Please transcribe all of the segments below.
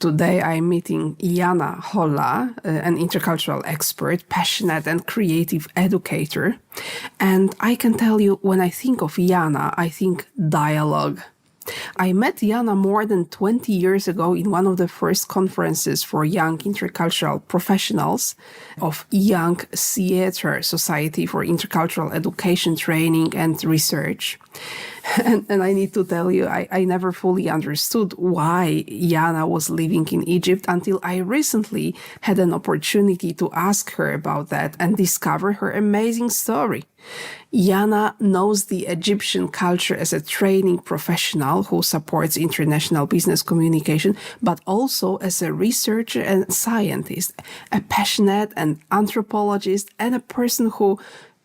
Today I'm meeting Jana Holla, an intercultural expert, passionate and creative educator. And I can tell you, when I think of Jana, I think dialogue. I met Jana more than 20 years ago in one of the first conferences for young intercultural professionals of Young Theatre Society for Intercultural Education, Training and Research. And I need to tell you, I never fully understood why Jana was living in Egypt until I recently had an opportunity to ask her about that and discover her amazing story. Jana knows the Egyptian culture as a training professional who supports international business communication, but also as a researcher and scientist, a passionate and anthropologist, and a person who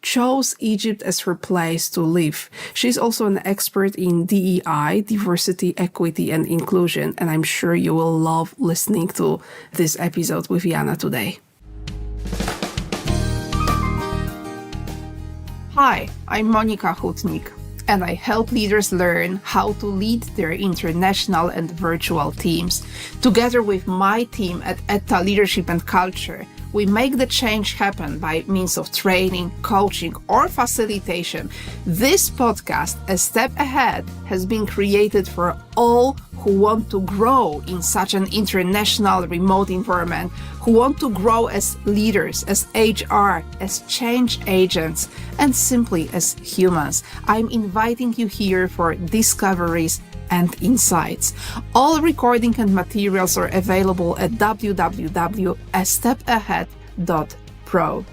chose Egypt as her place to live. She's also an expert in DEI, diversity, equity, and inclusion, and I'm sure you will love listening to this episode with Jana today. Hi, I'm Monika Chutnik, and I help leaders learn how to lead their international and virtual teams. Together with my team at ETA Leadership and Culture, we make the change happen by means of training, coaching, or facilitation. This podcast, A Step Ahead, has been created for all who want to grow in such an international remote environment, who want to grow as leaders, as HR, as change agents, and simply as humans. I'm inviting you here for discoveries and insights. All recording and materials are available at www.astepahead.pro.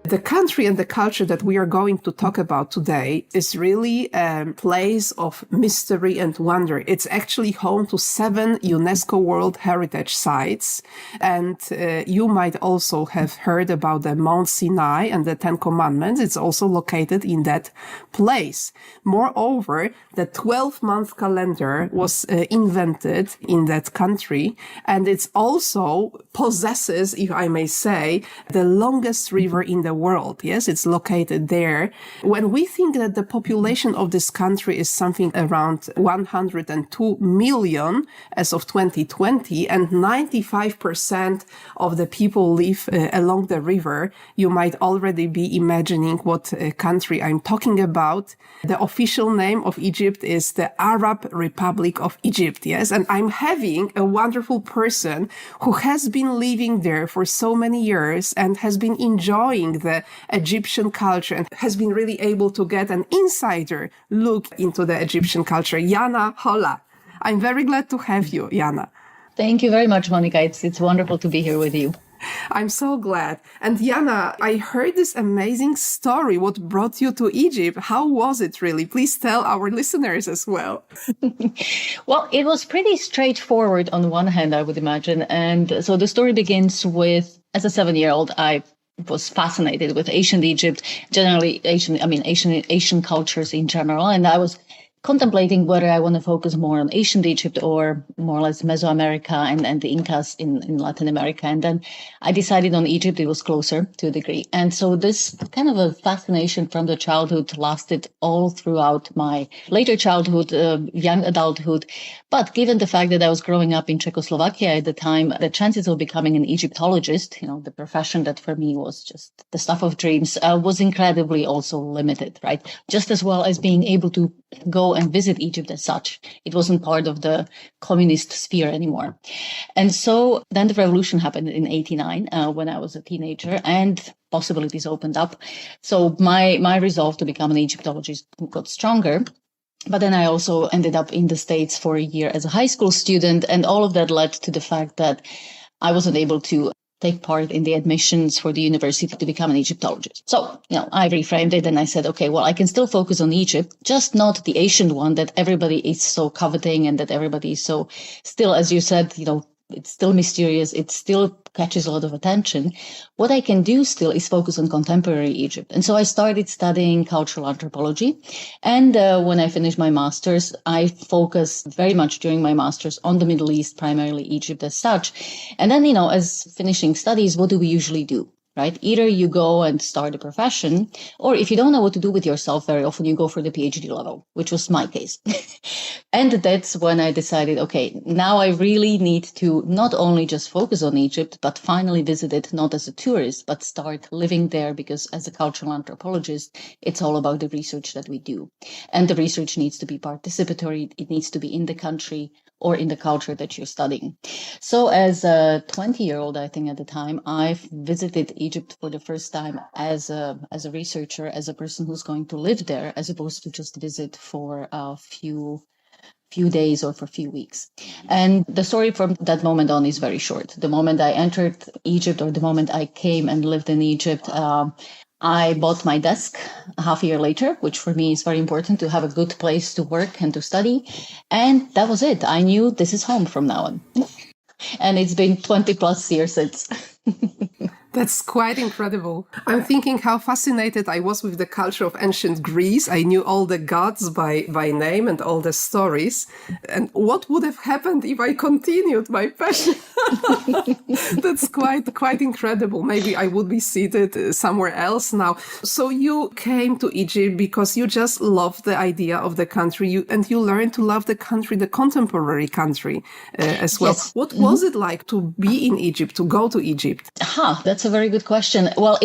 The country and the culture that we are going to talk about today is really a place of mystery and wonder. It's actually home to 7 UNESCO World Heritage Sites. And you might also have heard about the Mount Sinai and the Ten Commandments. It's also located in that place. Moreover, the 12-month calendar was invented in that country. And it also possesses, if I may say, the longest river in the world. Yes, it's located there. When we think that the population of this country is something around 102 million as of 2020, and 95% of the people live along the river, you might already be imagining what country I'm talking about. The official name of Egypt is the Arab Republic of Egypt. Yes, and I'm having a wonderful person who has been living there for so many years and has been enjoying the Egyptian culture and has been really able to get an insider look into the Egyptian culture. Jana Holla. I'm very glad to have you, Jana. Thank you very much, Monika. It's wonderful to be here with you. I'm so glad. And Jana, I heard this amazing story. What brought you to Egypt? How was it really? Please tell our listeners as well. Well, it was pretty straightforward on one hand, I would imagine. And so the story begins with, as a 7-year-old, I was fascinated with ancient Egypt, generally Asian cultures in general. And I was contemplating whether I want to focus more on ancient Egypt or more or less Mesoamerica and the Incas in Latin America. And then I decided on Egypt. It was closer to a degree. And so this kind of a fascination from the childhood lasted all throughout my later childhood, young adulthood. But given the fact that I was growing up in Czechoslovakia at the time, the chances of becoming an Egyptologist, the profession that for me was just the stuff of dreams, was incredibly also limited, right? Just as well as being able to go and visit Egypt as such. It wasn't part of the communist sphere anymore. And so then the revolution happened in 89 when I was a teenager, and possibilities opened up. So my resolve to become an Egyptologist got stronger. But then I also ended up in the States for a year as a high school student. And all of that led to the fact that I wasn't able to take part in the admissions for the university to become an Egyptologist. So, I reframed it and I said, okay, well, I can still focus on Egypt, just not the ancient one that everybody is so coveting and that everybody is so still, as you said, it's still mysterious. It still catches a lot of attention. What I can do still is focus on contemporary Egypt. And so I started studying cultural anthropology. And when I finished my master's, I focused very much during my master's on the Middle East, primarily Egypt as such. And then, as finishing studies, what do we usually do? right? Either you go and start a profession, or if you don't know what to do with yourself, very often you go for the PhD level, which was my case. And that's when I decided, okay, now I really need to not only just focus on Egypt, but finally visit it not as a tourist, but start living there, because as a cultural anthropologist, it's all about the research that we do. And the research needs to be participatory. It needs to be in the country or in the culture that you're studying. So as a 20-year-old, I think at the time, I've visited Egypt for the first time as a researcher, as a person who's going to live there, as opposed to just visit for a few days or for a few weeks. And the story from that moment on is very short. The moment I entered Egypt, or the moment I came and lived in Egypt, I bought my desk a half a year later, which for me is very important to have a good place to work and to study. And that was it. I knew this is home from now on. And it's been 20 plus years since. That's quite incredible. I'm thinking how fascinated I was with the culture of ancient Greece. I knew all the gods by name and all the stories. And what would have happened if I continued my passion? That's quite incredible. Maybe I would be seated somewhere else now. So you came to Egypt because you just loved the idea of the country, and you learned to love the country, the contemporary country as well. Yes. What was it like to be in Egypt, to go to Egypt? That's a very good question. Well,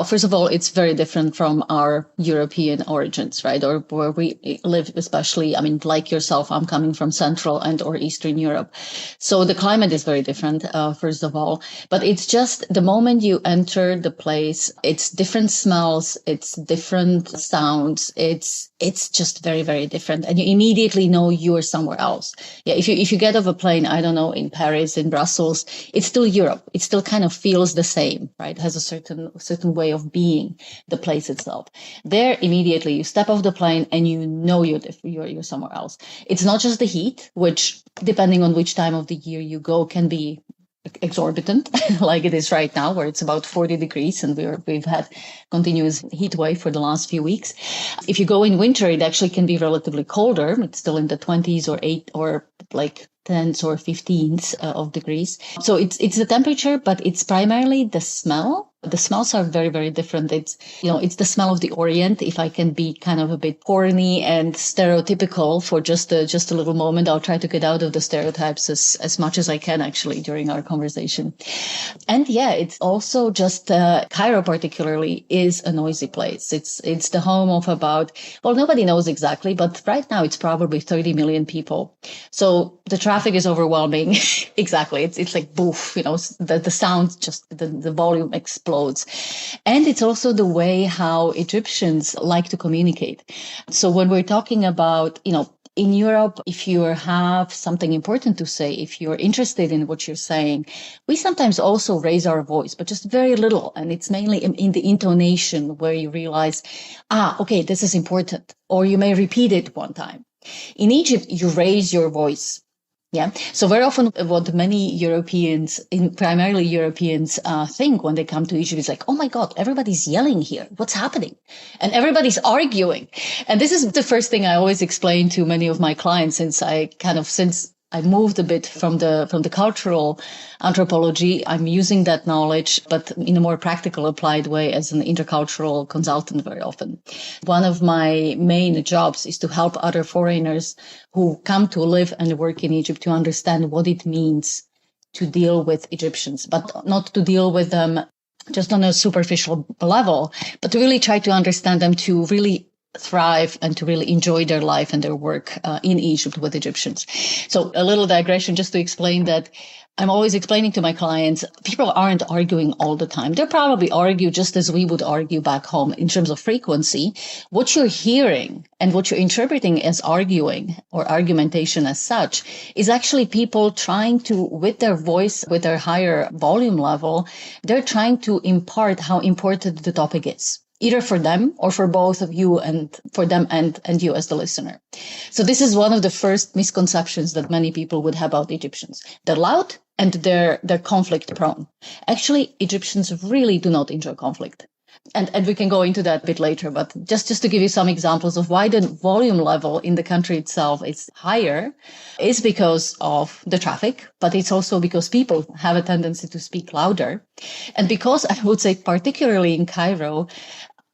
first of all, it's very different from our European origins, right? Or where we live, especially, I mean, like yourself, I'm coming from Central and or Eastern Europe. So the climate is very different, first of all. But it's just the moment you enter the place, it's different smells, it's different sounds, it's just very, very different. And you immediately know you're somewhere else. Yeah, if you get off a plane, I don't know, in Paris, in Brussels, it's still Europe. It still kind of feels the same, right? It has a certain way of being, the place itself. There, immediately you step off the plane and you know you're somewhere else. It's not just the heat, which, depending on which time of the year you go, can be exorbitant, like it is right now, where it's about 40 degrees and we've had continuous heat wave for the last few weeks. If you go in winter, it actually can be relatively colder. It's still in the 20s or 8 or like 10s or 15s of degrees. So it's the temperature, but it's primarily the smell. The smells are very, very different. It's the smell of the Orient. If I can be kind of a bit corny and stereotypical for just a little moment, I'll try to get out of the stereotypes as much as I can, actually, during our conversation. And yeah, it's also just Cairo particularly is a noisy place. It's the home of nobody knows exactly, but right now it's probably 30 million people. So the traffic is overwhelming. Exactly. It's like boof, the sound, just the volume explodes. And it's also the way how Egyptians like to communicate. So when we're talking about, in Europe, if you have something important to say, if you're interested in what you're saying, we sometimes also raise our voice, but just very little. And it's mainly in the intonation where you realize, okay, this is important. Or you may repeat it one time. In Egypt, you raise your voice. Yeah. So very often what many Europeans, primarily Europeans, think when they come to Egypt is like, oh my God, everybody's yelling here. What's happening? And everybody's arguing. And this is the first thing I always explain to many of my clients since I moved a bit from the cultural anthropology. I'm using that knowledge, but in a more practical, applied way as an intercultural consultant very often. One of my main jobs is to help other foreigners who come to live and work in Egypt to understand what it means to deal with Egyptians, but not to deal with them just on a superficial level, but to really try to understand them, to really thrive and to really enjoy their life and their work in Egypt with Egyptians. So a little digression just to explain that I'm always explaining to my clients, people aren't arguing all the time. They'll probably argue just as we would argue back home in terms of frequency. What you're hearing and what you're interpreting as arguing or argumentation as such is actually people trying to, with their voice, with their higher volume level, they're trying to impart how important the topic is, either for them or for both of you and for them and you as the listener. So this is one of the first misconceptions that many people would have about Egyptians. They're loud and they're conflict prone. Actually, Egyptians really do not enjoy conflict. And we can go into that a bit later, but just to give you some examples of why the volume level in the country itself is higher is because of the traffic, but it's also because people have a tendency to speak louder. And because I would say particularly in Cairo,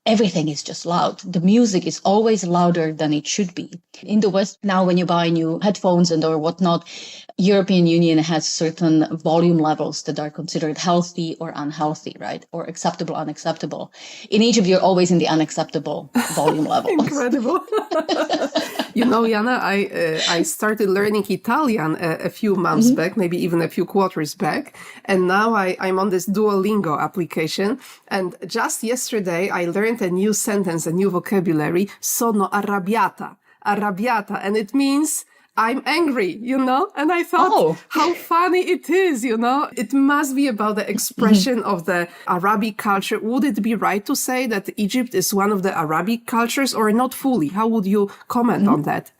everything is just loud. The music is always louder than it should be. In the West, now when you buy new headphones and or whatnot, European Union has certain volume levels that are considered healthy or unhealthy, right? Or acceptable, unacceptable. In Egypt, you're always in the unacceptable volume level. Incredible. You know, Jana, I started learning Italian a few months back, maybe even a few quarters back. And now I'm on this Duolingo application. And just yesterday, I learned a new sentence, a new vocabulary, sono arrabbiata. Arrabbiata. And it means I'm angry, you know? And I thought, how funny it is, you know? It must be about the expression of the Arabic culture. Would it be right to say that Egypt is one of the Arabic cultures or not fully? How would you comment on that?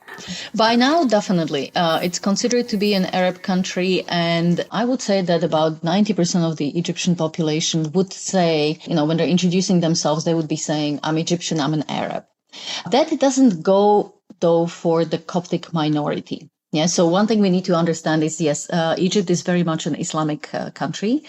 By now, definitely. It's considered to be an Arab country. And I would say that about 90% of the Egyptian population would say, you know, when they're introducing themselves, they would be saying, I'm Egyptian, I'm an Arab. That doesn't go though for the Coptic minority. Yeah. So one thing we need to understand is, yes, Egypt is very much an Islamic country,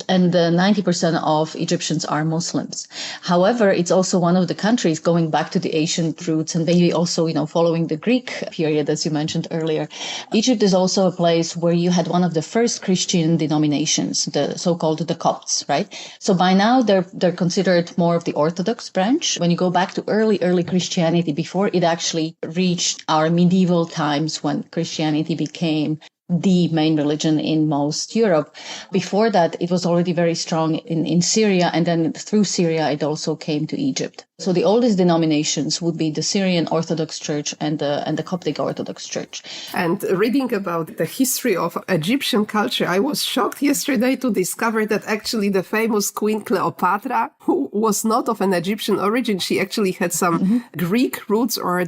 and 90% of Egyptians are Muslims. However, it's also one of the countries going back to the ancient roots and maybe also, you know, following the Greek period, as you mentioned earlier. Egypt is also a place where you had one of the first Christian denominations, the so-called the Copts, right? So by now they're considered more of the Orthodox branch. When you go back to early Christianity, before it actually reached our medieval times when Christianity became the main religion in most Europe. Before that, it was already very strong in Syria, and then through Syria, it also came to Egypt. So the oldest denominations would be the Syrian Orthodox Church and the Coptic Orthodox Church. And reading about the history of Egyptian culture, I was shocked yesterday to discover that actually the famous Queen Cleopatra, who was not of an Egyptian origin, she actually had some Greek roots, or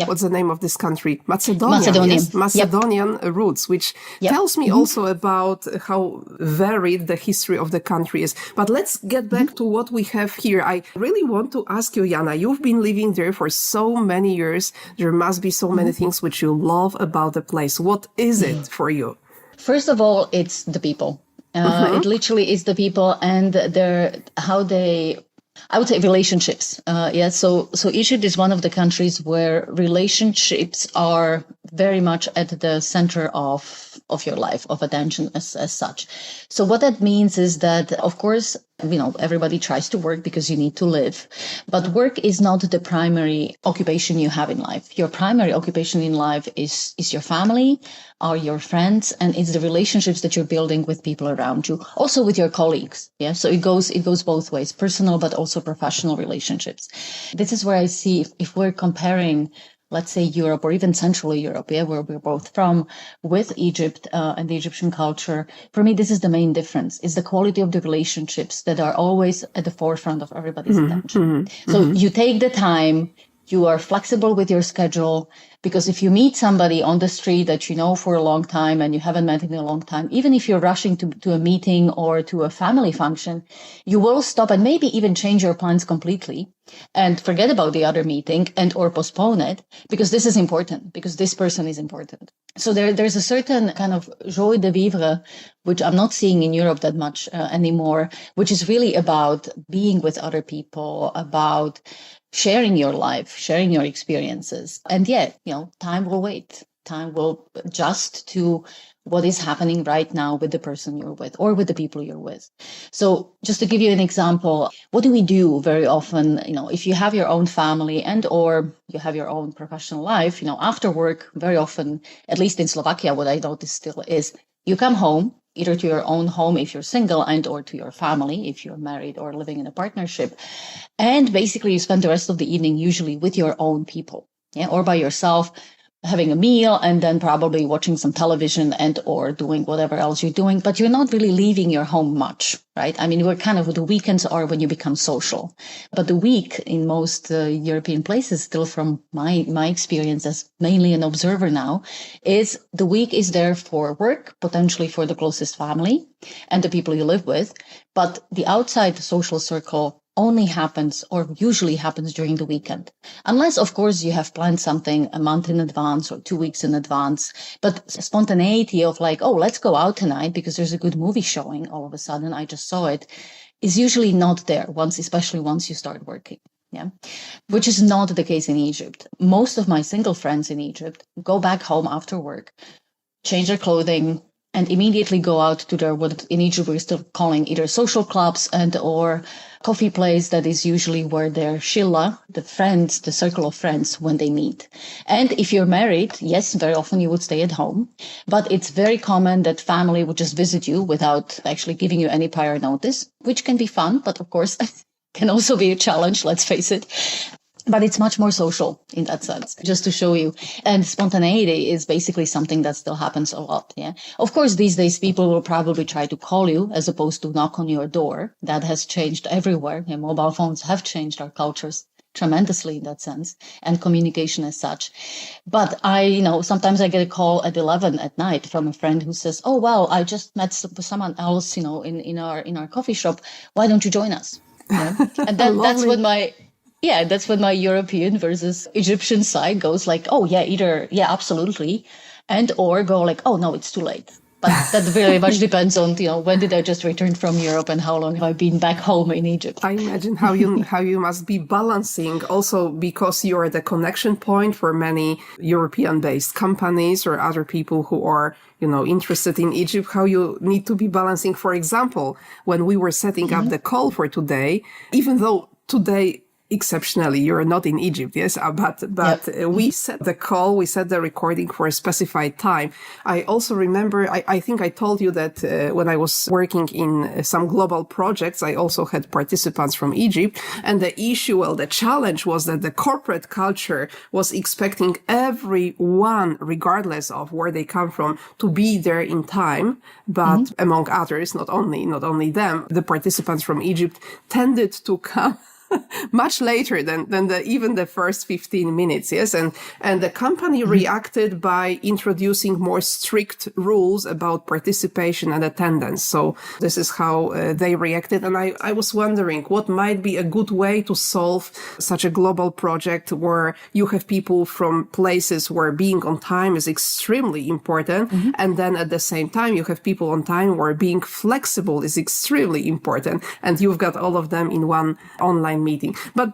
what's the name of this country? Macedonian. Yes? Macedonian roots, which tells me also about how varied the history of the country is. But let's get back to what we have here. I really want to ask you, Jana, you've been living there for so many years. There must be so many things which you love about the place. What is it for you? First of all, it's the people. It literally is the people and I would say relationships. So Egypt is one of the countries where relationships are very much at the center of your life, of attention as such. So what that means is that, of course, you know, everybody tries to work because you need to live, but work is not the primary occupation you have in life. Your primary occupation in life is your family, are your friends, and it's the relationships that you're building with people around you, also with your colleagues. Yeah. So it goes both ways, personal, but also professional relationships. This is where I see if we're comparing, let's say Europe or even Central Europe, where we're both from, with Egypt and the Egyptian culture, for me, this is the main difference, is the quality of the relationships that are always at the forefront of everybody's attention. So you take the time, you are flexible with your schedule, because if you meet somebody on the street that you know for a long time and you haven't met in a long time, even if you're rushing to a meeting or to a family function, you will stop and maybe even change your plans completely and forget about the other meeting and or postpone it, because this is important, because this person is important. So there's a certain kind of joie de vivre, which I'm not seeing in Europe that much anymore, which is really about being with other people, about sharing your life, sharing your experiences. And yet, you know, time will wait. Time will adjust to what is happening right now with the person you're with or with the people you're with. So just to give you an example, what do we do very often? You know, if you have your own family and or you have your own professional life, you know, after work, very often, at least in Slovakia, what I notice still is you come home, either to your own home if you're single and or to your family if you're married or living in a partnership. And basically you spend the rest of the evening usually with your own people, or by yourself, having a meal and then probably watching some television and or doing whatever else you're doing, but you're not really leaving your home much, right? I mean, we're kind of, the weekends are when you become social, but the week in most European places, still from my experience as mainly an observer now, is the week is there for work, potentially for the closest family and the people you live with, but the outside social circle only happens or usually happens during the weekend. Unless, of course, you have planned something a month in advance or 2 weeks in advance. But spontaneity of like, oh, let's go out tonight because there's a good movie showing all of a sudden, I just saw it, is usually not there especially once you start working. Yeah, which is not the case in Egypt. Most of my single friends in Egypt go back home after work, change their clothing, and immediately go out to their, what in Egypt we're still calling either social clubs and or coffee place that is usually where their shilla, the friends, the circle of friends, when they meet. And if you're married, yes, very often you would stay at home, but it's very common that family would just visit you without actually giving you any prior notice, which can be fun, but of course can also be a challenge, let's face it. But it's much more social in that sense, just to show you. And spontaneity is basically something that still happens a lot. Yeah. Of course, these days people will probably try to call you as opposed to knock on your door. That has changed everywhere. And mobile phones have changed our cultures tremendously in that sense, and communication as such. But sometimes I get a call at 11 at night from a friend who says, oh, wow, I just met someone else, in our coffee shop. Why don't you join us? Yeah. And that's when my European versus Egyptian side goes like, oh, yeah, either, yeah, absolutely. And or go like, oh, no, it's too late. But that very much depends on, when did I just return from Europe and how long have I been back home in Egypt? I imagine how you must be balancing also because you're the connection point for many European-based companies or other people who are, interested in Egypt, how you need to be balancing. For example, when we were setting up the call for today, even though today, exceptionally, you're not in Egypt, yes, but yep. We set the call, we set the recording for a specified time. I also remember, I think I told you that when I was working in some global projects, I also had participants from Egypt, and the challenge was that the corporate culture was expecting everyone, regardless of where they come from, to be there in time. But among others, not only them, the participants from Egypt tended to come much later than even the first 15 minutes. Yes. And the company reacted by introducing more strict rules about participation and attendance. So this is how they reacted. And I was wondering what might be a good way to solve such a global project where you have people from places where being on time is extremely important. And then at the same time, you have people on time where being flexible is extremely important. And you've got all of them in one online meeting. But,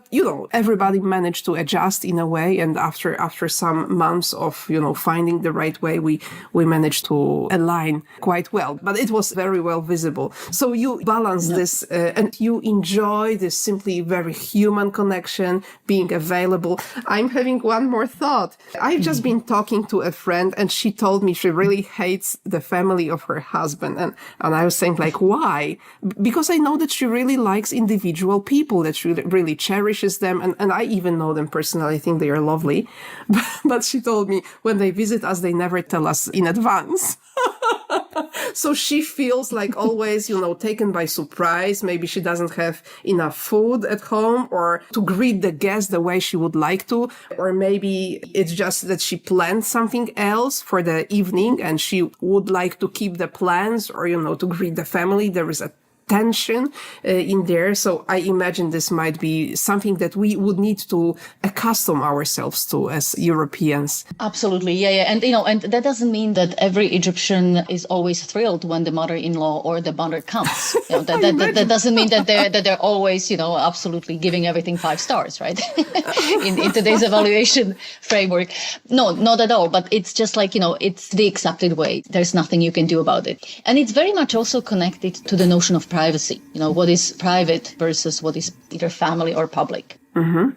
everybody managed to adjust in a way. And after some months of, finding the right way, we managed to align quite well. But it was very well visible. So you balance this and you enjoy this simply very human connection, being available. I'm having one more thought. I've just been talking to a friend and she told me she really hates the family of her husband. And I was saying like, why? Because I know that she really likes individual people, that she really cherishes them. And I even know them personally. I think they are lovely. But she told me when they visit us, they never tell us in advance. So she feels like always, taken by surprise. Maybe she doesn't have enough food at home or to greet the guests the way she would like to. Or maybe it's just that she planned something else for the evening and she would like to keep the plans or, to greet the family. There is a tension in there. So I imagine this might be something that we would need to accustom ourselves to as Europeans. Absolutely. Yeah. And that doesn't mean that every Egyptian is always thrilled when the mother-in-law or the mother comes. That doesn't mean that they're always, absolutely giving everything 5 stars, right? in today's evaluation framework. No, not at all. But it's just like, it's the accepted way. There's nothing you can do about it. And it's very much also connected to the notion of privacy, what is private versus what is either family or public.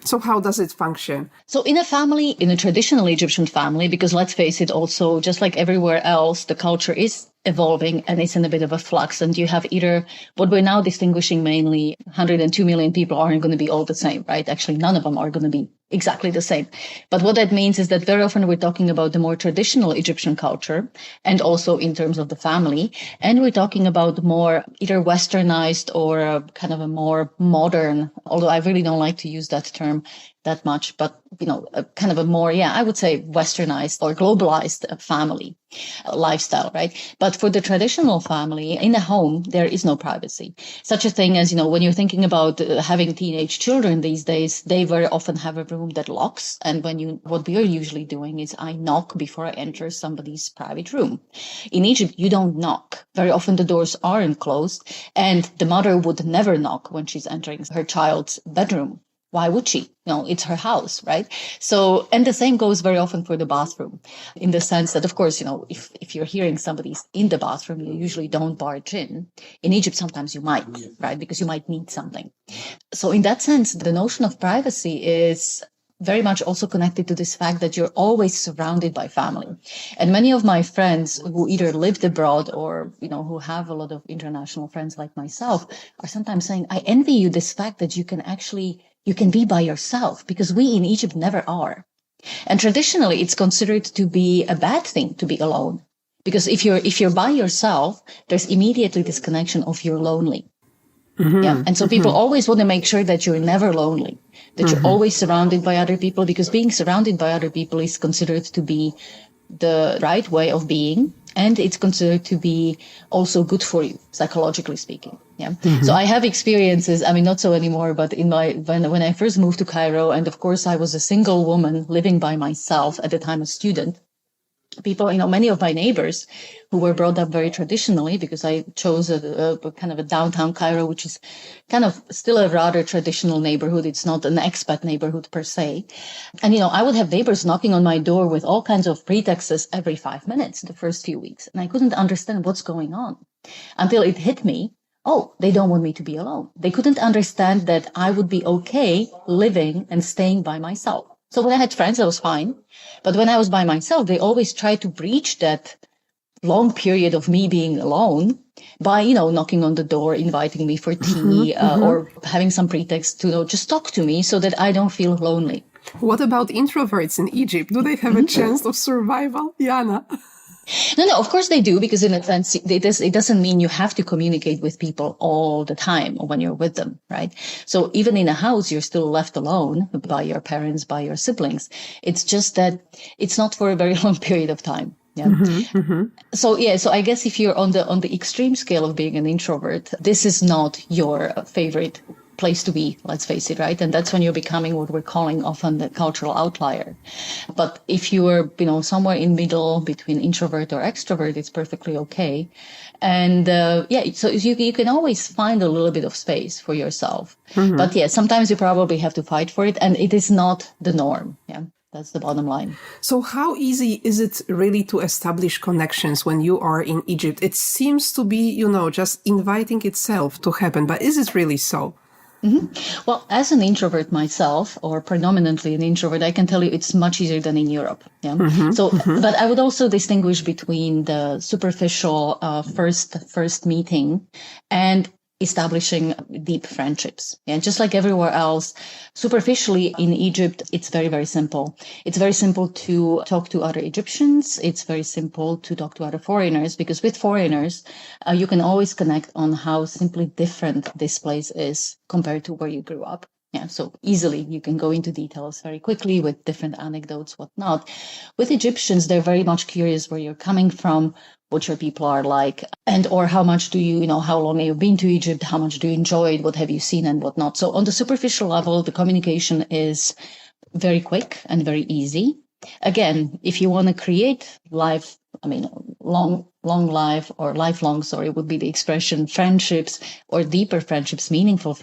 So how does it function? So in a traditional Egyptian family, because let's face it, also, just like everywhere else, the culture is evolving and it's in a bit of a flux. And you have either what we're now distinguishing mainly 102 million people aren't going to be all the same, right? Actually, none of them are going to be exactly the same. But what that means is that very often we're talking about the more traditional Egyptian culture, and also in terms of the family. And we're talking about more either westernized or kind of a more modern, although I really don't like to use that term that much, but, a kind of a more, I would say westernized or globalized family lifestyle, right? But for the traditional family in a home, there is no privacy. Such a thing as, when you're thinking about having teenage children these days, they very often have a room that locks. And what we are usually doing is I knock before I enter somebody's private room. In Egypt, you don't knock. Very often the doors aren't closed, and the mother would never knock when she's entering her child's bedroom. Why would she? It's her house, right? So, and the same goes very often for the bathroom, in the sense that, of course, if you're hearing somebody's in the bathroom, you usually don't barge in. In Egypt, sometimes you might, right? Because you might need something. So in that sense, the notion of privacy is very much also connected to this fact that you're always surrounded by family. And many of my friends who either lived abroad or, who have a lot of international friends like myself are sometimes saying, I envy you this fact that you can be by yourself, because we in Egypt never are. And traditionally, it's considered to be a bad thing to be alone, because if you're by yourself, there's immediately this connection of you're lonely. Mm-hmm. Yeah. And so people always want to make sure that you're never lonely, that you're always surrounded by other people, because being surrounded by other people is considered to be the right way of being. And it's considered to be also good for you, psychologically speaking. Yeah. Mm-hmm. So I have experiences, not so anymore, but when I first moved to Cairo, and of course I was a single woman living by myself at the time, a student. People, many of my neighbors who were brought up very traditionally, because I chose a kind of a downtown Cairo, which is kind of still a rather traditional neighborhood. It's not an expat neighborhood per se. And, I would have neighbors knocking on my door with all kinds of pretexts every 5 minutes the first few weeks. And I couldn't understand what's going on until it hit me. Oh, they don't want me to be alone. They couldn't understand that I would be okay living and staying by myself. So when I had friends, I was fine. But when I was by myself, they always tried to breach that long period of me being alone by, knocking on the door, inviting me for tea, or having some pretext to just talk to me so that I don't feel lonely. What about introverts in Egypt? Do they have a chance of survival, Jana? No, of course they do, because in a sense, it doesn't mean you have to communicate with people all the time when you're with them, right? So even in a house, you're still left alone by your parents, by your siblings. It's just that it's not for a very long period of time. Yeah. So I guess if you're on the extreme scale of being an introvert, this is not your favorite place to be, let's face it, right? And that's when you're becoming what we're calling often the cultural outlier. But if you are, somewhere in middle between introvert or extrovert, it's perfectly okay. And so you can always find a little bit of space for yourself. But sometimes you probably have to fight for it, and it is not the norm. Yeah. That's the bottom line. So how easy is it really to establish connections when you are in Egypt? It seems to be, just inviting itself to happen, but is it really so? Well, as an introvert myself, or predominantly an introvert, I can tell you it's much easier than in Europe. Yeah. But I would also distinguish between the superficial first meeting and establishing deep friendships. And just like everywhere else, superficially in Egypt, it's very, very simple. It's very simple to talk to other Egyptians. It's very simple to talk to other foreigners, because with foreigners, you can always connect on how simply different this place is compared to where you grew up. Yeah, so easily you can go into details very quickly with different anecdotes, whatnot. With Egyptians, they're very much curious where you're coming from, what your people are like, and or how much do you, how long have you been to Egypt, how much do you enjoy it, what have you seen and whatnot. So on the superficial level, the communication is very quick and very easy. Again, if you want to create long life or lifelong, would be the expression, friendships or deeper friendships, meaningful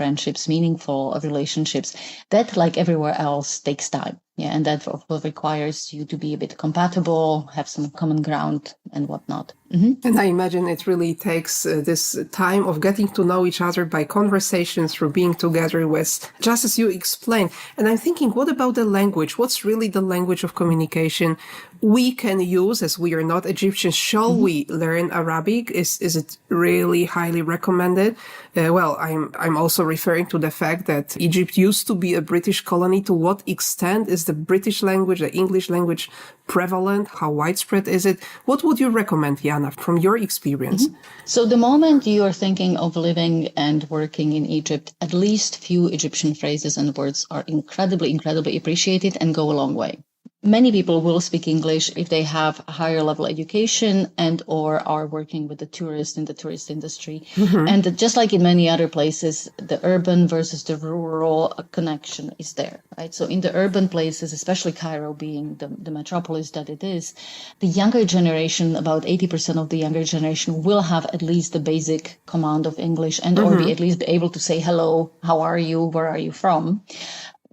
relationships, that like everywhere else takes time. Yeah. And that requires you to be a bit compatible, have some common ground and whatnot. And I imagine it really takes this time of getting to know each other by conversations, through being together with, just as you explained. And I'm thinking, what about the language? What's really the language of communication we can use, as we are not Egyptians? Shall we learn Arabic? Is it really highly recommended? Well, I'm also referring to the fact that Egypt used to be a British colony. To what extent is the British language, the English language prevalent? How widespread is it? What would you recommend, Jana, from your experience? So the moment you are thinking of living and working in Egypt, at least few Egyptian phrases and words are incredibly appreciated and go a long way. Many people will speak English if they have a higher level education and or are working with the tourists in the tourist industry. And just like in many other places, the urban versus the rural connection is there, right? So in the urban places, especially Cairo being the metropolis that it is, the younger generation, about 80% of the younger generation will have at least the basic command of English and or be at least able to say hello, how are you, where are you from?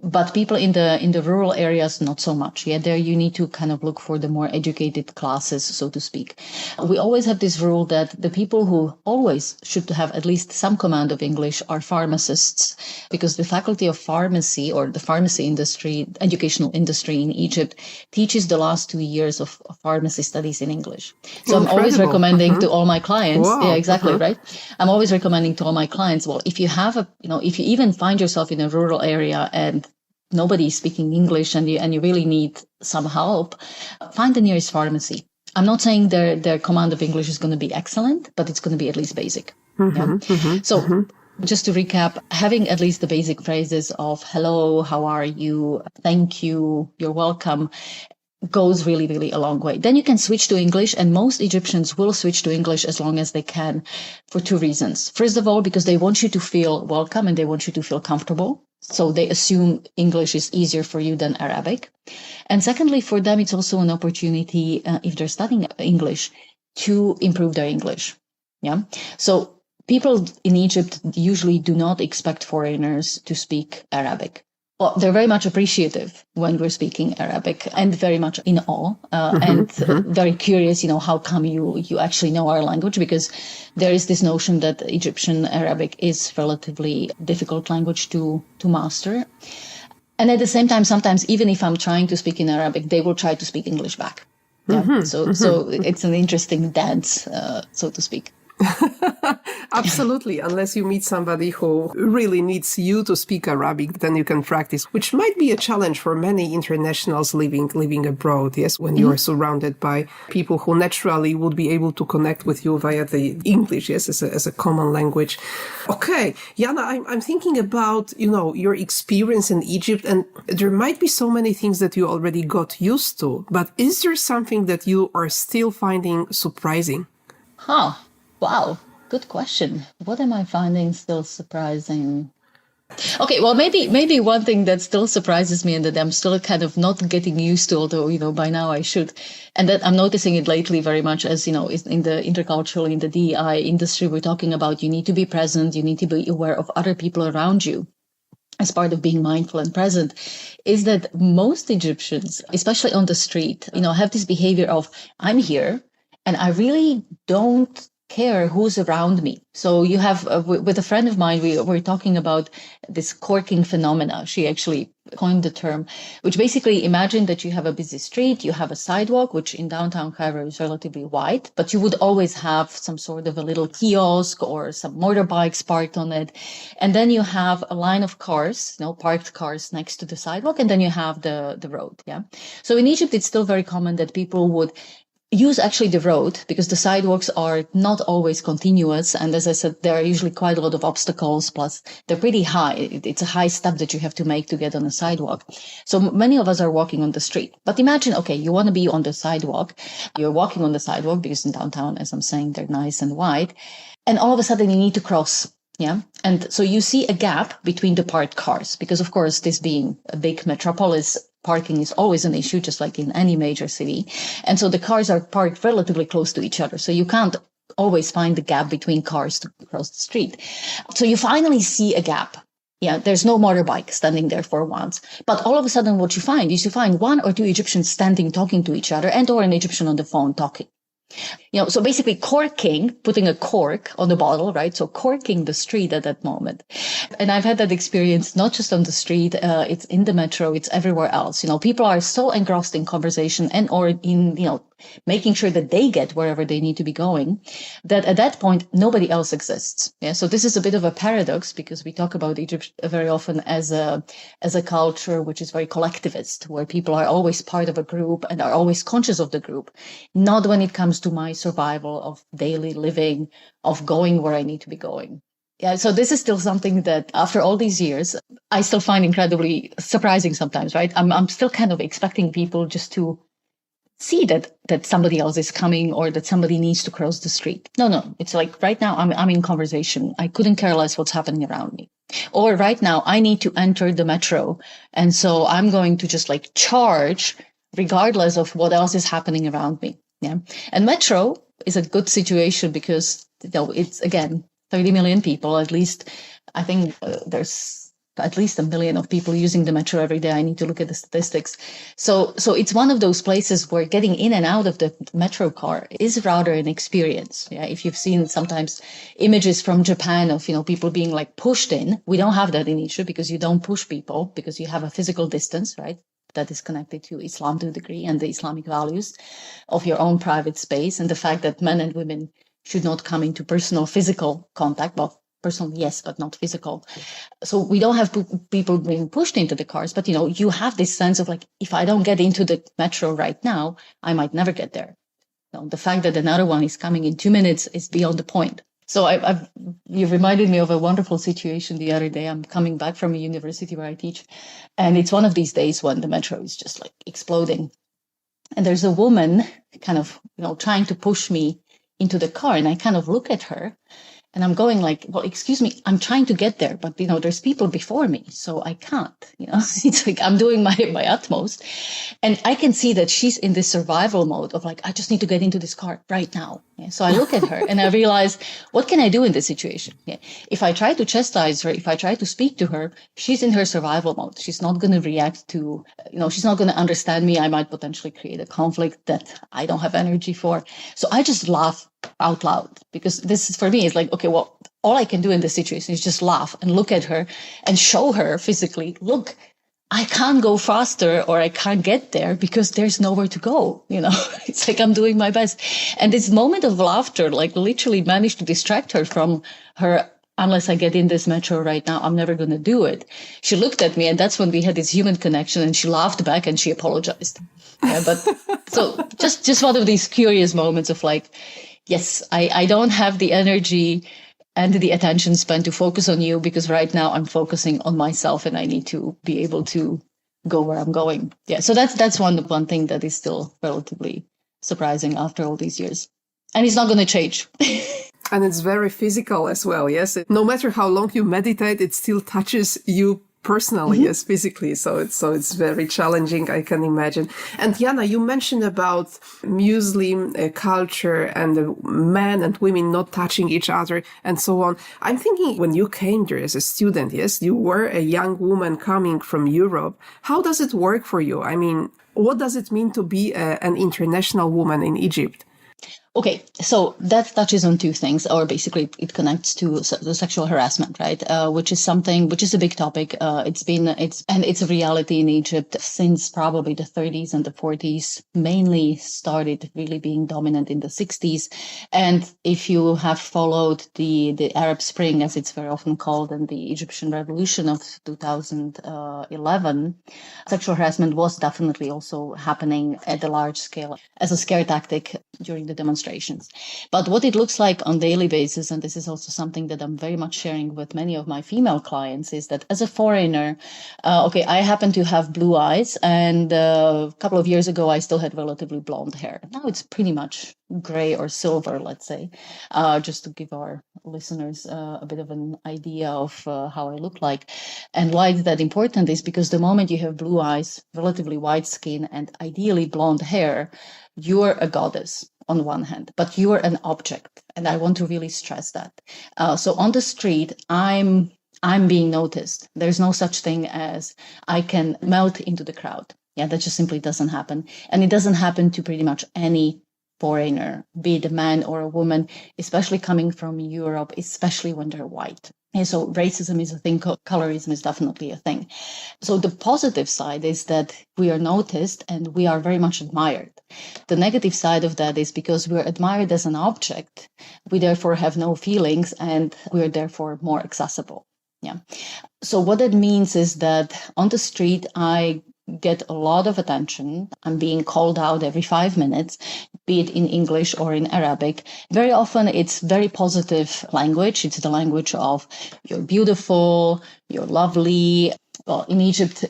But people in the rural areas, not so much. Yeah, there you need to kind of look for the more educated classes, so to speak. We always have this rule that the people who always should have at least some command of English are pharmacists, because the faculty of pharmacy or the pharmacy industry, educational industry in Egypt teaches the last 2 years of pharmacy studies in English. So I'm always recommending to all my clients. Wow. Yeah, exactly. Right. I'm always recommending to all my clients, well, if you have if you even find yourself in a rural area and nobody is speaking English and you really need some help, find the nearest pharmacy. I'm not saying their command of English is going to be excellent, but it's going to be at least basic. So just to recap, having at least the basic phrases of hello, how are you, thank you, you're welcome, goes really a long way. Then you can switch to English, and most Egyptians will switch to English as long as they can for two reasons. First of all, because they want you to feel welcome and they want you to feel comfortable. So they assume English is easier for you than Arabic. And secondly, for them, it's also an opportunity, if they're studying English, to improve their English. Yeah. So people in Egypt usually do not expect foreigners to speak Arabic. Well, they're very much appreciative when we're speaking Arabic and very much in awe and very curious, how come you actually know our language? Because there is this notion that Egyptian Arabic is relatively difficult language to master. And at the same time, sometimes even if I'm trying to speak in Arabic, they will try to speak English back. Yeah. So it's an interesting dance, so to speak. Absolutely. Unless you meet somebody who really needs you to speak Arabic, then you can practice, which might be a challenge for many internationals living abroad. Yes, when you are surrounded by people who naturally would be able to connect with you via the English, yes, as a common language. Okay, Jana, I'm thinking about, your experience in Egypt, and there might be so many things that you already got used to, but is there something that you are still finding surprising? Wow, good question. What am I finding still surprising? Okay, well, maybe one thing that still surprises me and that I'm still kind of not getting used to, although, by now I should, and that I'm noticing it lately very much as, is in the intercultural, in the DEI industry, we're talking about you need to be present, you need to be aware of other people around you as part of being mindful and present, is that most Egyptians, especially on the street, have this behavior of, I'm here and I really don't care who's around me. So you have, with a friend of mine, we were talking about this corking phenomena. She actually coined the term, which basically imagine that you have a busy street, you have a sidewalk, which in downtown Cairo is relatively wide, but you would always have some sort of a little kiosk or some motorbikes parked on it. And then you have a line of cars, parked cars next to the sidewalk, and then you have the road. Yeah. So in Egypt, it's still very common that people would use actually the road because the sidewalks are not always continuous. And as I said, there are usually quite a lot of obstacles, plus they're pretty high. It's a high step that you have to make to get on a sidewalk. So many of us are walking on the street. But imagine, okay, you want to be on the sidewalk. You're walking on the sidewalk because in downtown, as I'm saying, they're nice and wide. And all of a sudden you need to cross. Yeah. And so you see a gap between the parked cars because, of course, this being a big metropolis, parking is always an issue, just like in any major city. And so the cars are parked relatively close to each other. So you can't always find the gap between cars to cross the street. So you finally see a gap. Yeah, there's no motorbike standing there for once. But all of a sudden, what you find is you find one or two Egyptians standing, talking to each other, and or an Egyptian on the phone talking. So basically corking, putting a cork on the bottle, right? So corking the street at that moment. And I've had that experience, not just on the street, it's in the metro, it's everywhere else. People are so engrossed in conversation and or in, making sure that they get wherever they need to be going, that at that point, nobody else exists. Yeah. So this is a bit of a paradox because we talk about Egypt very often as a culture which is very collectivist, where people are always part of a group and are always conscious of the group, not when it comes to my survival of daily living, of going where I need to be going. Yeah, so this is still something that after all these years, I still find incredibly surprising sometimes, right? I'm still kind of expecting people just to see that somebody else is coming or that somebody needs to cross the street. No, it's like right now I'm in conversation. I couldn't care less what's happening around me. Or right now I need to enter the metro. And so I'm going to just like charge regardless of what else is happening around me. Yeah. And metro is a good situation because, it's again, 30 million people, at least. I think there's at least 1 million of people using the metro every day. I need to look at the statistics. So it's one of those places where getting in and out of the metro car is rather an experience. Yeah, if you've seen sometimes images from Japan of, people being like pushed in, we don't have that in Egypt because you don't push people because you have a physical distance, right? That is connected to Islam to a degree and the Islamic values of your own private space and the fact that men and women should not come into personal physical contact. Well, personal, yes, but not physical. So we don't have people being pushed into the cars, but you have this sense of like, if I don't get into the metro right now, I might never get there. The fact that another one is coming in 2 minutes is beyond the point. So you reminded me of a wonderful situation the other day. I'm coming back from a university where I teach, and it's one of these days when the metro is just like exploding. And there's a woman kind of, trying to push me into the car, and I kind of look at her and I'm going like, well, excuse me, I'm trying to get there, but there's people before me, so I can't, it's like I'm doing my utmost. And I can see that she's in this survival mode of like, I just need to get into this car right now. Yeah? So I look at her and I realize, what can I do in this situation? Yeah. If I try to chastise her, if I try to speak to her, she's in her survival mode. She's not going to react to, she's not going to understand me. I might potentially create a conflict that I don't have energy for. So I just laugh out loud because this is for me, it's like, okay, well, all I can do in this situation is just laugh and look at her and show her physically, look, I can't go faster or I can't get there because there's nowhere to go. It's like I'm doing my best. And this moment of laughter, like literally managed to distract her from her, unless I get in this metro right now, I'm never going to do it. She looked at me and that's when we had this human connection and she laughed back and she apologized. Yeah, but so just one of these curious moments of like, yes, I don't have the energy and the attention span to focus on you because right now I'm focusing on myself and I need to be able to go where I'm going. Yeah, so that's one thing that is still relatively surprising after all these years. And it's not going to change. And it's very physical as well, yes? No matter how long you meditate, it still touches you personally, yes, physically. So it's very challenging, I can imagine. And Jana, you mentioned about Muslim culture and men and women not touching each other and so on. I'm thinking when you came there as a student, yes, you were a young woman coming from Europe. How does it work for you? I mean, what does it mean to be an international woman in Egypt? Okay, so that touches on two things, or basically it connects to the sexual harassment, right? Which is a big topic. It's a reality in Egypt since probably the 30s and the 40s, mainly started really being dominant in the 60s. And if you have followed the Arab Spring, as it's very often called, and the Egyptian Revolution of 2011, sexual harassment was definitely also happening at a large scale as a scare tactic during the demonstrations. But what it looks like on daily basis, and this is also something that I'm very much sharing with many of my female clients, is that as a foreigner, I happen to have blue eyes, and a couple of years ago, I still had relatively blonde hair. Now it's pretty much gray or silver, let's say, just to give our listeners a bit of an idea of how I look like. And why is that important is because the moment you have blue eyes, relatively white skin, and ideally blonde hair, you're a goddess on one hand, but you are an object. And I want to really stress that. So on the street, I'm being noticed. There's no such thing as I can melt into the crowd. Yeah, that just simply doesn't happen. And it doesn't happen to pretty much any foreigner, be it a man or a woman, especially coming from Europe, especially when they're white. And so racism is a thing, colorism is definitely a thing. So the positive side is that we are noticed and we are very much admired. The negative side of that is because we're admired as an object, we therefore have no feelings and we're therefore more accessible. Yeah. So what that means is that on the street, I get a lot of attention. I'm being called out every 5 minutes, be it in English or in Arabic. Very often it's very positive language. It's the language of you're beautiful, you're lovely. Well, in Egypt,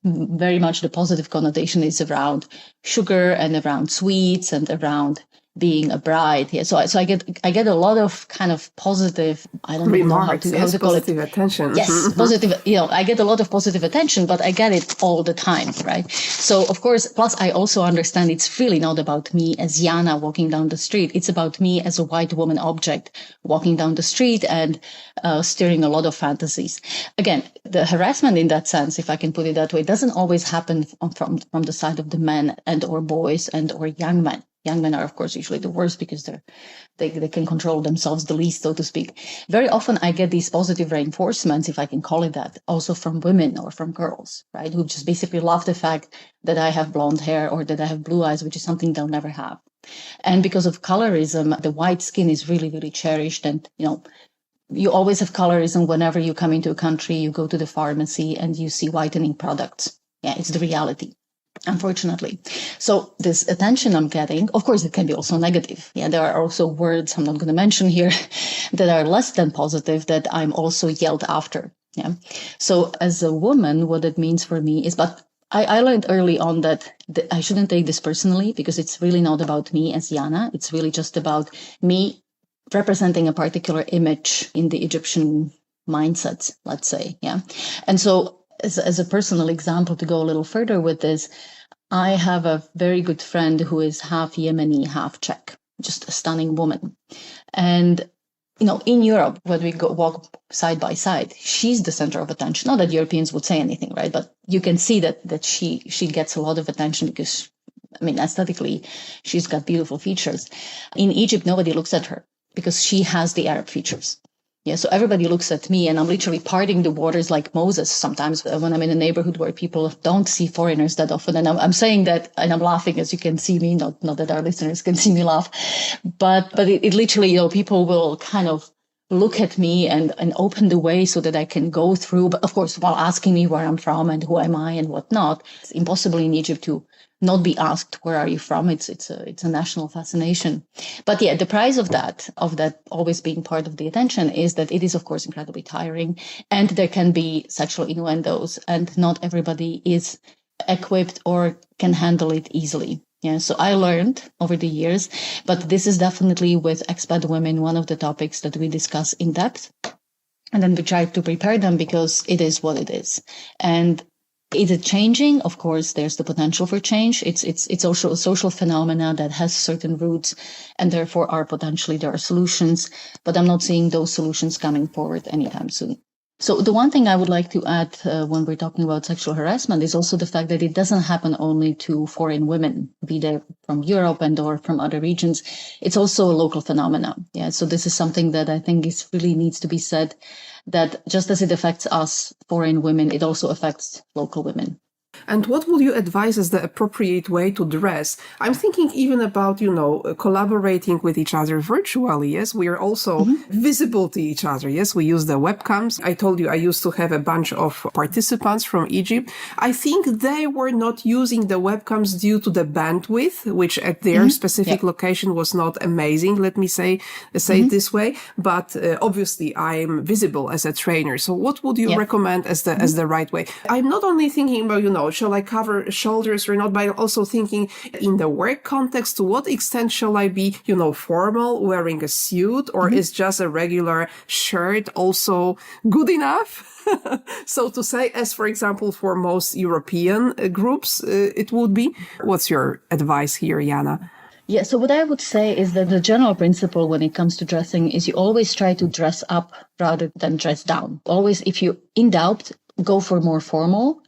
very much the positive connotation is around sugar and around sweets and around being a bride. Yeah. So I get a lot of kind of positive, I don't even know how to call it. Positive attention. Yes, positive, I get a lot of positive attention, but I get it all the time, right? So of course, plus I also understand it's really not about me as Jana walking down the street. It's about me as a white woman object walking down the street and stirring a lot of fantasies. Again, the harassment in that sense, if I can put it that way, doesn't always happen from the side of the men and or boys and or young men. Young men are, of course, usually the worst because they can control themselves the least, so to speak. Very often I get these positive reinforcements, if I can call it that, also from women or from girls, right? Who just basically love the fact that I have blonde hair or that I have blue eyes, which is something they'll never have. And because of colorism, the white skin is really, really cherished. And, you always have colorism whenever you come into a country, you go to the pharmacy and you see whitening products. Yeah, it's the reality. Unfortunately. So this attention I'm getting, of course, it can be also negative. Yeah, there are also words I'm not going to mention here that are less than positive that I'm also yelled after. Yeah. So as a woman, what it means for me is, but I learned early on that I shouldn't take this personally because it's really not about me as Jana. It's really just about me representing a particular image in the Egyptian mindset, let's say. Yeah. And so as a personal example, to go a little further with this, I have a very good friend who is half Yemeni, half Czech, just a stunning woman. And, in Europe, when we walk side by side, she's the center of attention. Not that Europeans would say anything, right? But you can see that she gets a lot of attention because, aesthetically, she's got beautiful features. In Egypt, nobody looks at her because she has the Arab features. Yeah, so everybody looks at me and I'm literally parting the waters like Moses sometimes when I'm in a neighborhood where people don't see foreigners that often. And I'm saying that and I'm laughing as you can see me, not that our listeners can see me laugh. But it literally, people will kind of look at me and open the way so that I can go through. But of course, while asking me where I'm from and who am I and whatnot, it's impossible in Egypt to not be asked, where are you from? It's a national fascination. But yeah, the price of that always being part of the attention is that it is, of course, incredibly tiring and there can be sexual innuendos and not everybody is equipped or can handle it easily. Yeah, so I learned over the years, but this is definitely with expat women, one of the topics that we discuss in depth. And then we try to prepare them because it is what it is. And is it changing? Of course, there's the potential for change. It's also a social phenomena that has certain roots and therefore there are solutions, but I'm not seeing those solutions coming forward anytime soon. So the one thing I would like to add when we're talking about sexual harassment is also the fact that it doesn't happen only to foreign women, be they from Europe and or from other regions. It's also a local phenomenon. Yeah. So this is something that I think is really needs to be said, that just as it affects us foreign women, it also affects local women. And what would you advise as the appropriate way to dress? I'm thinking even about, collaborating with each other virtually. Yes, we are also visible to each other. Yes, we use the webcams. I told you I used to have a bunch of participants from Egypt. I think they were not using the webcams due to the bandwidth, which at their specific location was not amazing. Let me say it this way. But obviously I'm visible as a trainer. So what would you recommend as the right way? I'm not only thinking about, shall I cover shoulders or not, but I'm also thinking in the work context, to what extent shall I be, formal, wearing a suit, or is just a regular shirt also good enough? So to say, as for example, for most European groups, it would be. What's your advice here, Jana? Yeah, so what I would say is that the general principle when it comes to dressing is you always try to dress up rather than dress down. Always, if you're in doubt, go for more formal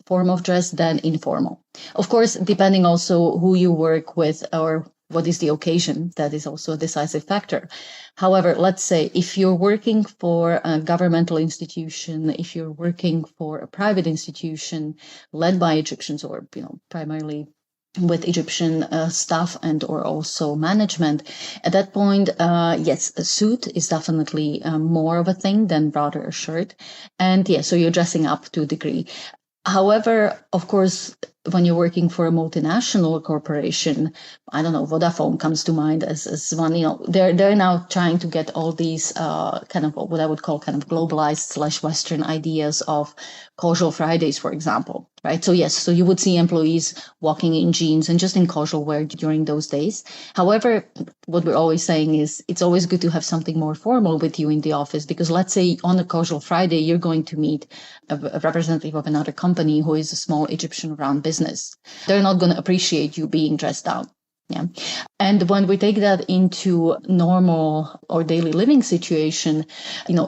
form of dress than informal. Of course, depending also who you work with or what is the occasion? That is also a decisive factor. However, let's say if you're working for a governmental institution, if you're working for a private institution led by Egyptians or, primarily with Egyptian staff and or also management, at that point, yes, a suit is definitely more of a thing than rather a shirt. And yeah, so you're dressing up to a degree. However, of course, when you're working for a multinational corporation, I don't know, Vodafone comes to mind as one, they're now trying to get all these kind of what I would call kind of globalized / Western ideas of casual Fridays, for example, right? So yes, so you would see employees walking in jeans and just in casual wear during those days. However, what we're always saying is it's always good to have something more formal with you in the office, because let's say on a casual Friday, you're going to meet a representative of another company who is a small Egyptian-run business. They're not going to appreciate you being dressed down. Yeah. And when we take that into normal or daily living situation,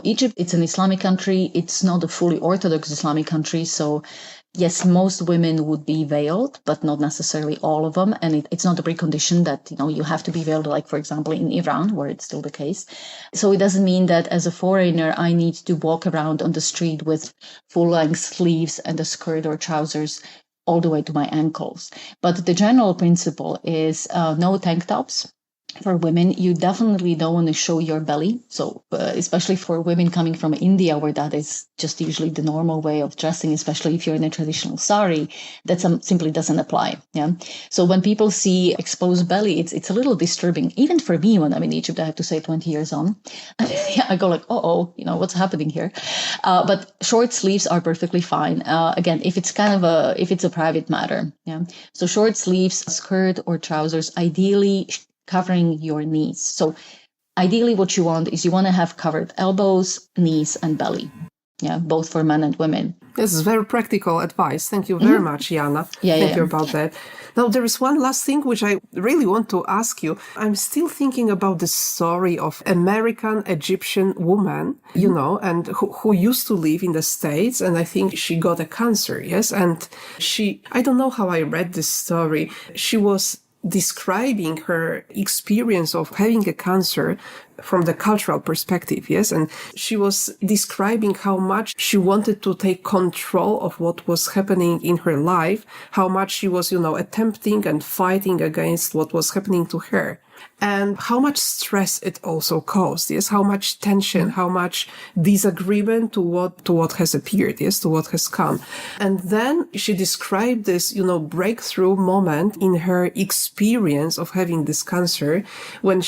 Egypt, it's an Islamic country. It's not a fully Orthodox Islamic country. So yes, most women would be veiled, but not necessarily all of them. And it's not a precondition that, you have to be veiled, like, for example, in Iran, where it's still the case. So it doesn't mean that as a foreigner, I need to walk around on the street with full-length sleeves and a skirt or trousers all the way to my ankles. But the general principle is no tank tops. For women, you definitely don't want to show your belly. So especially for women coming from India, where that is just usually the normal way of dressing, especially if you're in a traditional sari, that simply doesn't apply. Yeah. So when people see exposed belly, it's a little disturbing. Even for me, when I'm in Egypt, I have to say 20 years on, I go like, what's happening here? But short sleeves are perfectly fine. Again, if it's a private matter. Yeah. So short sleeves, skirt or trousers, ideally covering your knees. So ideally what you want is you want to have covered elbows, knees, and belly. Yeah, both for men and women. This is very practical advice. Thank you very much, Jana. Thank you about that. Now, there is one last thing which I really want to ask you. I'm still thinking about the story of American Egyptian woman, and who used to live in the States. And I think she got a cancer. Yes. And I don't know how I read this story. She was describing her experience of having a cancer from the cultural perspective, yes? And she was describing how much she wanted to take control of what was happening in her life, how much she was, attempting and fighting against what was happening to her. And how much stress it also caused, yes? How much tension, how much disagreement to what has appeared, yes? To what has come. And then she described this, breakthrough moment in her experience of having this cancer when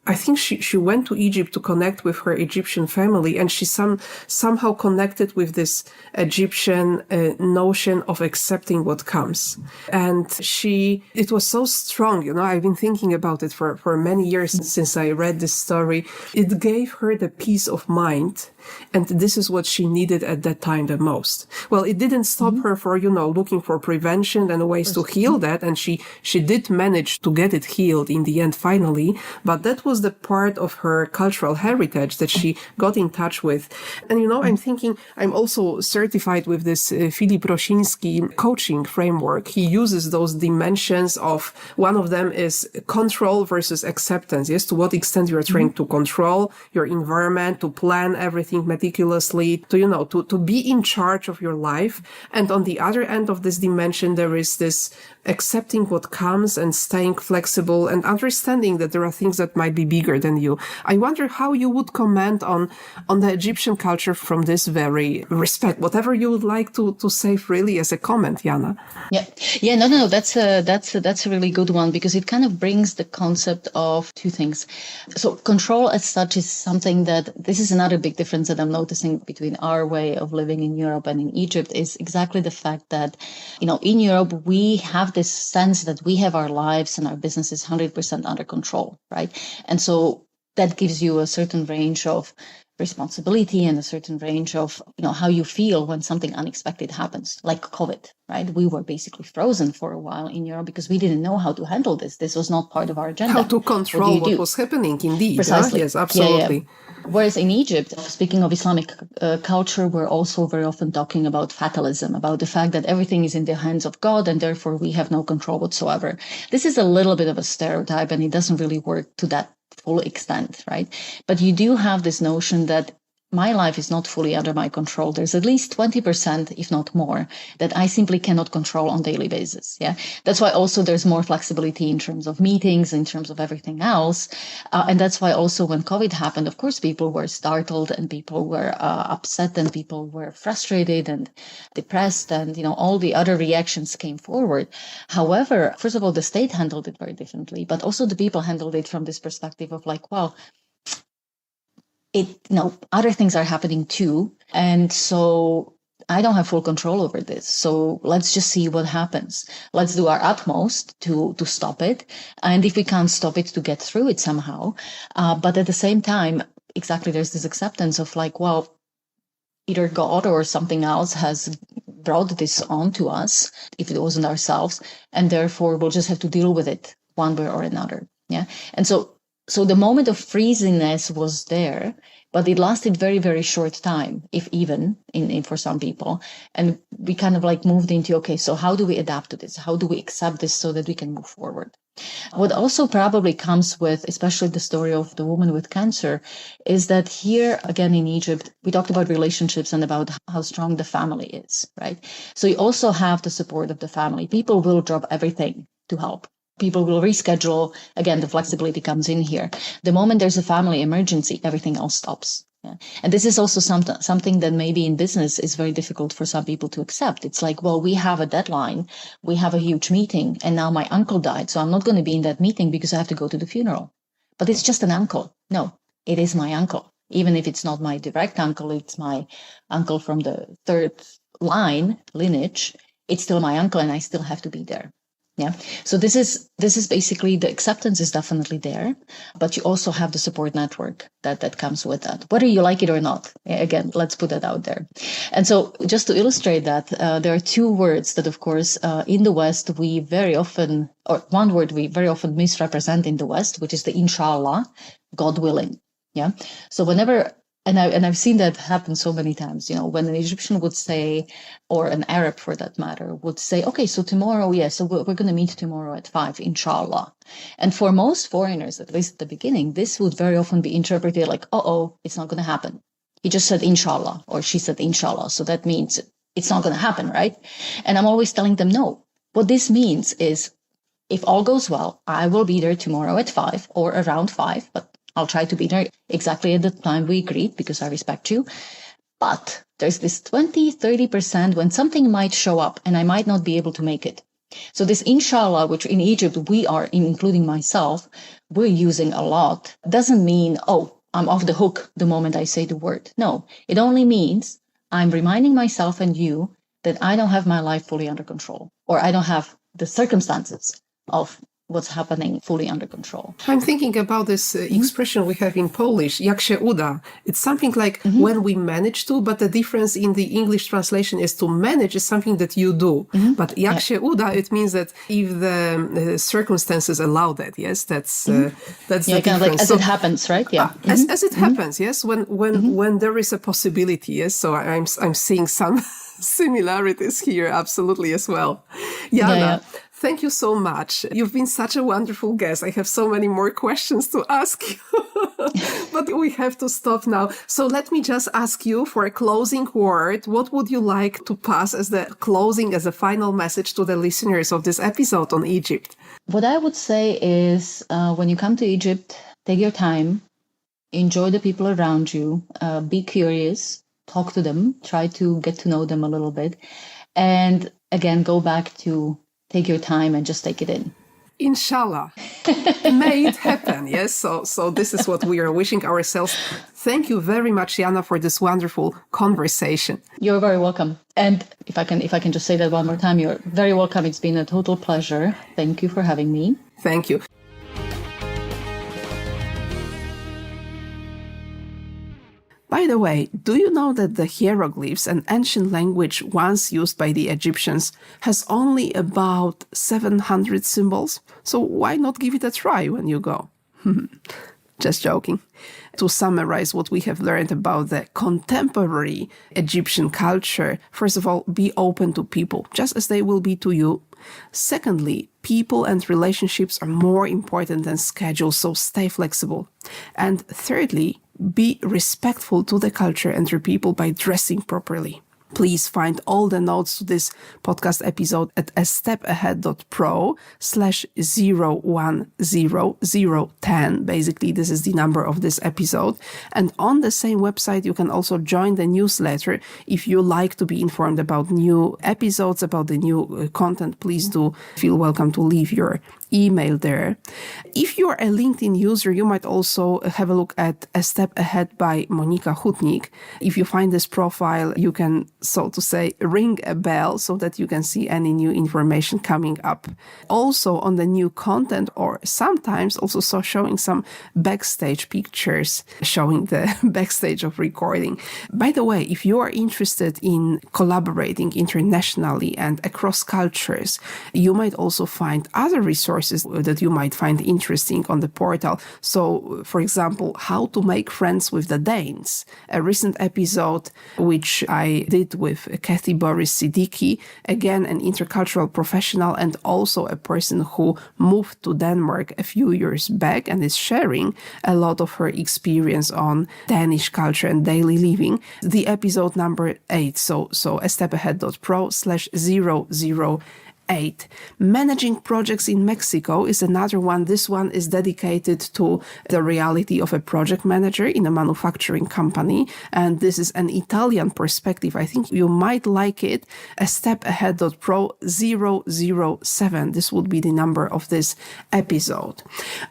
I think she went to Egypt to connect with her Egyptian family, and she somehow connected with this Egyptian notion of accepting what comes. And it was so strong, I've been thinking about it for many years since I read this story. It gave her the peace of mind. And this is what she needed at that time the most. Well, it didn't stop her for, looking for prevention and ways to heal that. And she did manage to get it healed in the end, finally. But that was the part of her cultural heritage that she got in touch with. And, I'm thinking, I'm also certified with this Filip Rosiński coaching framework. He uses those dimensions of, one of them is control versus acceptance. Yes, to what extent you are trying to control your environment, to plan everything meticulously, to be in charge of your life. And on the other end of this dimension, there is this accepting what comes and staying flexible and understanding that there are things that might be bigger than you. I wonder how you would comment on the Egyptian culture from this very respect, whatever you would like to say freely as a comment, Jana. Yeah, no, that's a really good one, because it kind of brings the concept of two things. So control as such is something this is another big difference that I'm noticing between our way of living in Europe and in Egypt, is exactly the fact that, in Europe, we have this sense that we have our lives and our businesses 100% under control, right? And so that gives you a certain range of responsibility and a certain range of, how you feel when something unexpected happens, like COVID, right? We were basically frozen for a while in Europe because we didn't know how to handle this. This was not part of our agenda. How to control what was happening, indeed. Precisely. Yes, absolutely. Yeah. Whereas in Egypt, speaking of Islamic culture, we're also very often talking about fatalism, about the fact that everything is in the hands of God and therefore we have no control whatsoever. This is a little bit of a stereotype and it doesn't really work to that full extent, right? But you do have this notion that my life is not fully under my control. There's at least 20%, if not more, that I simply cannot control on a daily basis. Yeah. That's why also there's more flexibility in terms of meetings, in terms of everything else. And that's why also when COVID happened, of course, people were startled and people were upset and people were frustrated and depressed and, all the other reactions came forward. However, first of all, the state handled it very differently, but also the people handled it from this perspective of like, well, other things are happening too. And so I don't have full control over this. So let's just see what happens. Let's do our utmost to stop it. And if we can't stop it, to get through it somehow. But at the same time, exactly, there's this acceptance of like, well, either God or something else has brought this on to us, if it wasn't ourselves, and therefore we'll just have to deal with it one way or another. Yeah. And so the moment of freeziness was there, but it lasted very, very short time, if even in for some people. And we kind of like moved into, okay, so how do we adapt to this? How do we accept this so that we can move forward? What also probably comes with, especially the story of the woman with cancer, is that here, again, in Egypt, we talked about relationships and about how strong the family is, right? So you also have the support of the family. People will drop everything to help. People will reschedule. Again, the flexibility comes in here. The moment there's a family emergency, everything else stops. Yeah. And this is also something that maybe in business is very difficult for some people to accept. It's like, well, we have a deadline, we have a huge meeting, and now my uncle died, so I'm not going to be in that meeting because I have to go to the funeral. But it's just an uncle. No, it is my uncle. Even if it's not my direct uncle, it's my uncle from the third lineage. It's still my uncle, and I still have to be there. Yeah. So this is basically, the acceptance is definitely there, but you also have the support network that comes with that, whether you like it or not. Again, let's put that out there. And so just to illustrate that, there are two words that, of course, in the West, we very often, or one word we very often misrepresent in the West, which is the inshallah, God willing. Yeah. So whenever, and I've seen that happen so many times, when an Egyptian would say, or an Arab for that matter, would say, okay, so tomorrow, so we're going to meet tomorrow at 5, inshallah. And for most foreigners, at least at the beginning, this would very often be interpreted like, it's not going to happen. He just said inshallah, or she said inshallah. So that means it's not going to happen, right? And I'm always telling them, no. What this means is, if all goes well, I will be there tomorrow at 5 or around 5, but I'll try to be there exactly at the time we agreed because I respect you. But there's this 20-30% when something might show up and I might not be able to make it. So this inshallah, which in Egypt we are, including myself, we're using a lot, doesn't mean, I'm off the hook the moment I say the word. No, it only means I'm reminding myself and you that I don't have my life fully under control, or I don't have the circumstances of what's happening fully under control. I'm thinking about this expression we have in Polish, jak się uda. It's something like when we manage to, but the difference in the English translation is to manage is something that you do. But jak się uda, it means that if the circumstances allow that, yes, that's the kind difference. of like as it happens, right? Yeah. As it happens, yes, when there is a possibility, yes. So I'm seeing some similarities here, absolutely, as well. Jana, thank you so much. You've been such a wonderful guest. I have so many more questions to ask you, but we have to stop now. So let me just ask you for a closing word. What would you like to pass as the closing, as a final message to the listeners of this episode on Egypt? What I would say is when you come to Egypt, take your time, enjoy the people around you, be curious, talk to them, try to get to know them a little bit. And again, go back to take your time and just take it in. Inshallah. May it happen. Yes. So this is what we are wishing ourselves. Thank you very much, Jana, for this wonderful conversation. You're very welcome. And if I can just say that one more time, you're very welcome. It's been a total pleasure. Thank you for having me. Thank you. By the way, do you know that the hieroglyphs, an ancient language once used by the Egyptians, has only about 700 symbols? So why not give it a try when you go? Just joking. To summarize what we have learned about the contemporary Egyptian culture, first of all, be open to people, just as they will be to you. Secondly, people and relationships are more important than schedules, so stay flexible. And thirdly, be respectful to the culture and your people by dressing properly. Please find all the notes to this podcast episode at astepahead.pro/010010. Basically, this is the number of this episode. And on the same website, you can also join the newsletter. If you like to be informed about new episodes, about the new content, please do feel welcome to leave your email there. If you're a LinkedIn user, you might also have a look at A Step Ahead by Monika Chutnik. If you find this profile, you can, so to say, ring a bell so that you can see any new information coming up. Also on the new content, or sometimes also showing some backstage pictures, showing the backstage of recording. By the way, if you are interested in collaborating internationally and across cultures, you might also find other resources that you might find interesting on the portal. So, for example, how to make friends with the Danes. A recent episode which I did with Kathy Boris Siddiqui, again an intercultural professional and also a person who moved to Denmark a few years back and is sharing a lot of her experience on Danish culture and daily living. The episode number 8, so astepahead.pro/008. Managing projects in Mexico is another one. This one is dedicated to the reality of a project manager in a manufacturing company. And this is an Italian perspective. I think you might like it. astepahead.pro007. This would be the number of this episode.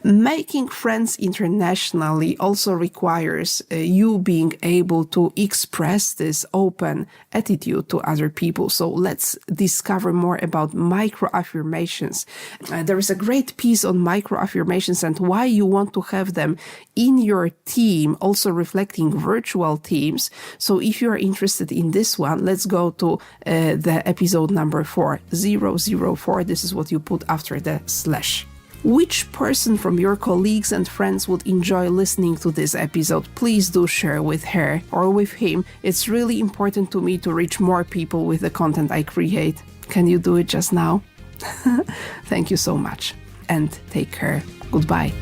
Making friends internationally also requires you being able to express this open attitude to other people. So let's discover more about micro-affirmations. There is a great piece on micro-affirmations and why you want to have them in your team, also reflecting virtual teams. So if you are interested in this one, let's go to the episode number 4004. This is what you put after the /. Which person from your colleagues and friends would enjoy listening to this episode? Please do share with her or with him. It's really important to me to reach more people with the content I create. Can you do it just now? Thank you so much and take care. Goodbye.